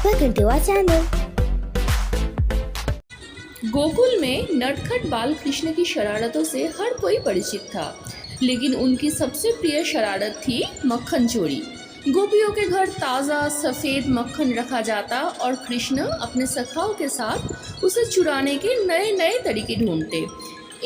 Welcome to our channel. Gokul में नटखट बाल कृष्ण की शरारतों से हर कोई परिचित था, लेकिन उनकी सबसे प्रिय शरारत थी मक्खन चोरी। गोपियों के घर ताज़ा सफ़ेद मक्खन रखा जाता और कृष्ण अपने सखाओं के साथ उसे चुराने के नए नए तरीके ढूंढते।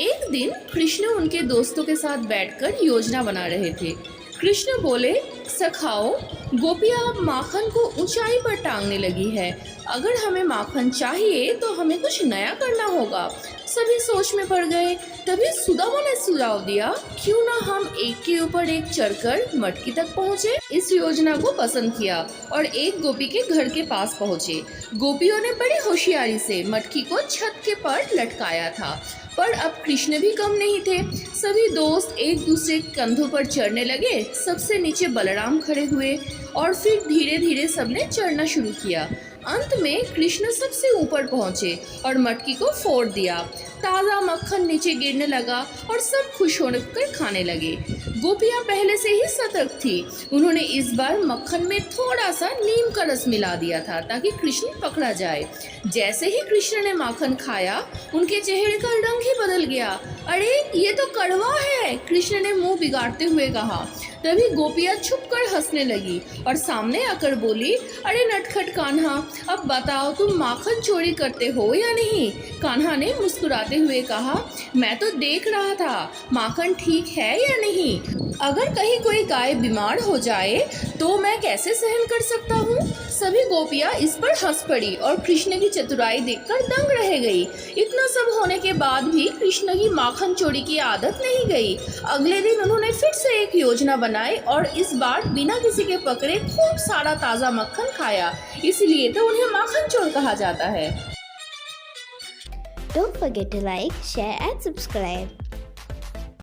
एक दिन कृष्ण उनके दोस्तों के साथ बैठकर योजना बना रहे थे। कृष्ण बोले, सखाओ, गोपियाँ अब माखन को ऊंचाई पर टांगने लगी है। अगर हमें माखन चाहिए तो हमें कुछ नया करना होगा। सभी सोच में पड़ गए। तभी सुदामा ने सुझाव दिया, क्यों ना हम एक के ऊपर एक चढ़कर मटकी तक पहुँचे। इस योजना को पसंद किया और एक गोपी के घर के पास पहुँचे। गोपियों ने बड़ी होशियारी से मटकी को छत के पर लटकाया था, पर अब कृष्ण भी कम नहीं थे। सभी दोस्त एक दूसरे के कंधों पर चढ़ने लगे। सबसे नीचे बलराम खड़े हुए और फिर धीरे धीरे सबने चढ़ना शुरू किया। अंत में कृष्ण सबसे ऊपर पहुंचे और मटकी को फोड़ दिया। ताज़ा मक्खन नीचे गिरने लगा और सब खुश होकर खाने लगे। गोपियाँ पहले से ही सतर्क थी। उन्होंने इस बार मक्खन में थोड़ा सा नीम का रस मिला दिया था ताकि कृष्ण पकड़ा जाए। जैसे ही कृष्ण ने माखन खाया, उनके चेहरे का रंग ही बदल गया। अरे, ये तो कड़वा है, कृष्ण ने मुंह बिगाड़ते हुए कहा। तभी गोपियाँ छुपकर हंसने लगी और सामने आकर बोली, अरे नटखट कान्हा, अब बताओ तुम माखन चोरी करते हो या नहीं। कान्हा ने मुस्कुराते हुए कहा, मैं तो देख रहा था माखन ठीक है या नहीं। अगर कहीं कोई गाय बीमार हो जाए तो मैं कैसे सहन कर सकता हूँ। सभी गोपियाँ इस पर हंस पड़ी और कृष्ण की चतुराई देखकर दंग रह गई। इतना सब होने के बाद भी कृष्ण की माखन चोरी की आदत नहीं गई। अगले दिन उन्होंने फिर से एक योजना बनाई और इस बार बिना किसी के पकड़े खूब सारा ताज़ा मक्खन खाया। इसलिए तो उन्हें माखन चोर कहा जाता है। Don't forget to like, share and subscribe.